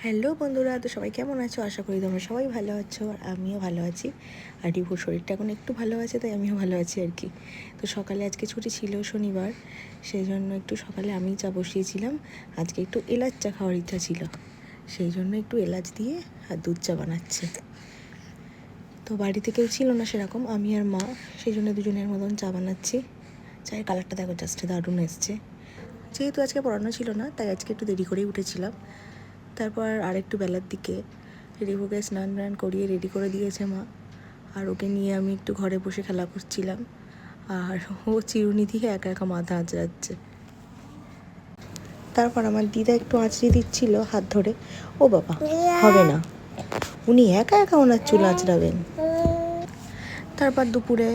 Hello বন্ধুরা, তো সবাই কেমন আছো? আশা করি তোমরা সবাই ভালো আছো আর আমিও ভালো আছি। আর রিভুর শরীরটা এখন একটু ভালো আছে, তাই আমিও ভালো আছি আর কি। তো সকালে আজকে ছুটি ছিল, শনিবার, সেই জন্য একটু সকালে আমি চা বসিয়েছিলাম। আজকে একটু এলাচ চা খাওয়ার ইচ্ছা ছিল, সেই জন্য একটু এলাচ দিয়ে আর দুধ চা বানাচ্ছি। তো বাড়িতে কেউ ছিল না সেরকম, আমি আর মা, সেই জন্য দুজনের মতন চা বানাচ্ছি। চায়ের কালারটা দেখো, জাস্ট দারুণ এসছে। যেহেতু আজকে পড়ানো ছিল না, তাই আজকে একটু দেরি করেই উঠেছিলাম। তারপর আরেকটু বেলার দিকে রিভুকে স্নান টান করিয়ে রেডি করে দিয়েছে মা, আর ওকে নিয়ে আমি একটু ঘরে বসে খেলা করছিলাম। আর ও চিরুনি দিয়ে একা একা মাথা আঁচড়াচ্ছে। তারপর আমার দিদা একটু আঁচড়ে দিচ্ছিল হাত ধরে। ও বাবা, হবে না, উনি একা একা ওনার চুল আঁচড়াবেন। তারপর দুপুরে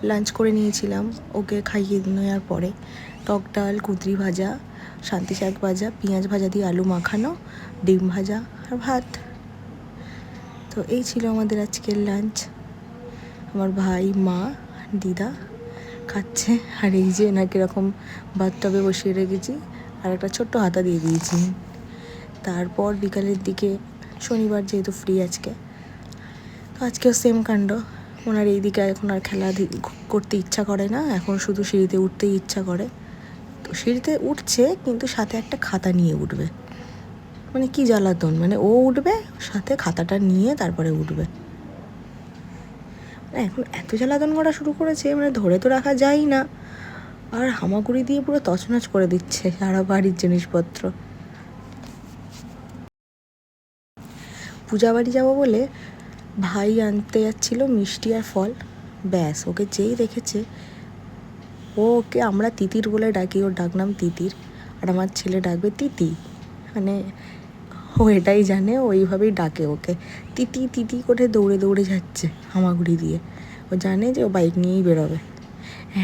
লাঞ্চ করে নিয়েছিলাম। ওকে খাইয়ে নেওয়ার পরে টক ডাল, কুঁদরি ভাজা, শান্তি শাক ভাজা, পেঁয়াজ ভাজা দিয়ে আলু মাখানো, ডিম ভাজা আর ভাত। তো এই ছিল আমাদের আজকের লাঞ্চ। আমার ভাই, মা, দিদা খাচ্ছে। আর এই যে এনাকে এরকম বাথটবে বসিয়ে রেখেছি আর একটা ছোট্ট হাতা দিয়ে দিয়েছি। তারপর বিকালের দিকে, শনিবার যেহেতু ফ্রি আজকে, তো আজকেও সেম কাণ্ড। ওনার এই দিকে এখন আর খেলা করতে ইচ্ছা করে না, এখন শুধু সিঁড়িতে উঠতেই ইচ্ছা করে। তো সিঁড়িতে উঠছে, কিন্তু সাথে একটা খাতা নিয়ে উঠবে। মানে কি জ্বালাতন, মানে ও উঠবে সাথে খাতাটা নিয়ে তারপরে উঠবে। এখন এত জ্বালাতন করা শুরু করেছে, মানে ধরে তো রাখা যায় না। আর হামাগুড়ি দিয়ে পুরো তছনছ করে দিচ্ছে সারা বাড়ির জিনিসপত্র। পূজা বাড়ি যাবো বলে ভাই আনতে যাচ্ছিল মিষ্টি আর ফল। ব্যাস, ওকে যেই দেখেছে, ওকে আমরা তিতির বলে ডাকি, ওর ডাকনাম তিতির, আর আমার ছেলে ডাকবে তিতি। মানে ও এটাই জানে, ওইভাবেই ডাকে ওকে। তিতি তিতি করে দৌড়ে দৌড়ে যাচ্ছে হামাগুড়ি দিয়ে। ও জানে যে ও বাইক নিয়েই বেরোবে।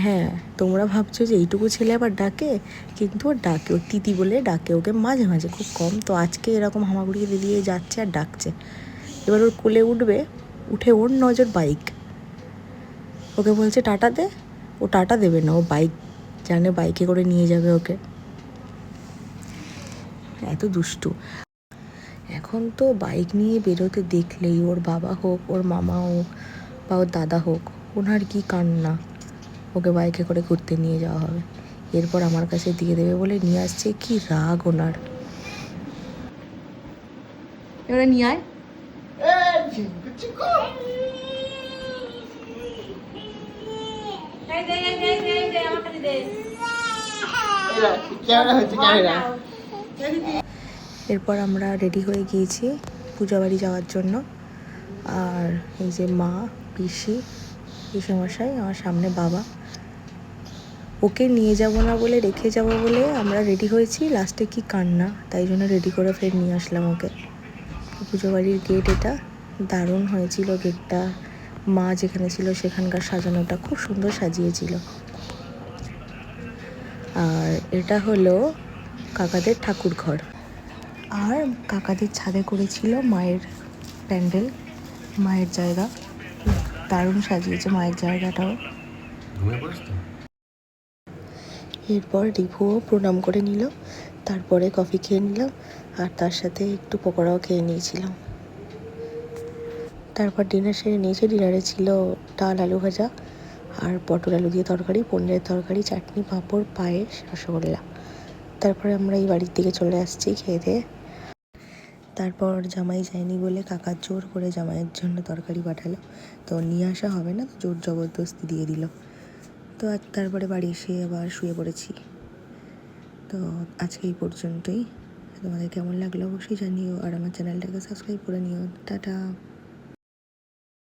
হ্যাঁ, তোমরা ভাবছো যে এইটুকু ছেলে আবার ডাকে, কিন্তু ও ডাকে, ও তিতি বলে ডাকে ওকে মাঝে মাঝে, খুব কম। তো আজকে এরকম হামাগুড়ি দিয়ে যাচ্ছে আর ডাকছে। এবার ওর কোলে উঠবে, উঠে ওর নজর বাইক। ওকে বলছে টাটা দে, ও টাটা দেবে না, ও বাইক জানে, বাইকে করে নিয়ে যাবে ওকে। এত দুষ্টু। এখন তো বাইক নিয়ে বেরোতে দেখলেই ওর বাবা হোক, ওর মামা হোক বা ওর দাদা হোক, ওনার কি কান্না, ওকে বাইকে করে ঘুরতে নিয়ে যাওয়া হবে। এরপর আমার কাছে দিয়ে দেবে বলে নিয়ে আসছে, কি রাগ ওনার। এবারে নিয়ে আয়। এরপর আমরা রেডি হয়ে গিয়েছি পূজা বাড়ি যাওয়ার জন্য। আর এই যে মা, পিসি, পিসেমশাই, আমার সামনে বাবা। ওকে নিয়ে যাব না বলে, রেখে যাব বলে আমরা রেডি হয়েছি, লাস্টে কি কান্না, তাই জন্য রেডি করে ফের নিয়ে আসলাম ওকে। পুজো বাড়ির গেট এটা, দারুণ হয়েছিল গেটটা। মা যেখানে ছিল সেখানকার সাজানোটা খুব সুন্দর সাজিয়েছিল। আর এটা হলো কাকাদের ঠাকুর ঘর। আর কাকাদের ছাদে করেছিল মায়ের প্যান্ডেল, মায়ের জায়গা। দারুণ সাজিয়েছে মায়ের জায়গাটাও। এরপর রিভুও প্রণাম করে নিল, তারপরে কফি খেয়ে নিলাম, আর তার সাথে একটু পকোড়াও খেয়ে নিয়েছিলাম। তারপর ডিনার সেরে নিয়েছে। ডিনারে ছিল ডাল, আলু ভাজা আর পটল আলু দিয়ে তরকারি, পনিরের তরকারি, চাটনি, পাঁপড়, পায়েস, রসগোল্লা। তারপরে আমরা এই বাড়ির দিকে চলে আসছি খেয়ে দিয়ে। তারপর জামাই যায়নি বলে কাকা জোর করে জামাইয়ের জন্য তরকারি পাঠালো। তো নিয়ে আসা হবে না, তো জোর জবরদস্তি দিয়ে দিল। তো তারপরে বাড়ি এসে আবার শুয়ে পড়েছি। তো আজকে এই পর্যন্তই। তোমাদের কেমন লাগলো অবশ্যই জানিও, আর আমার চ্যানেলটাকে সাবস্ক্রাইব করে নিও। টাটা।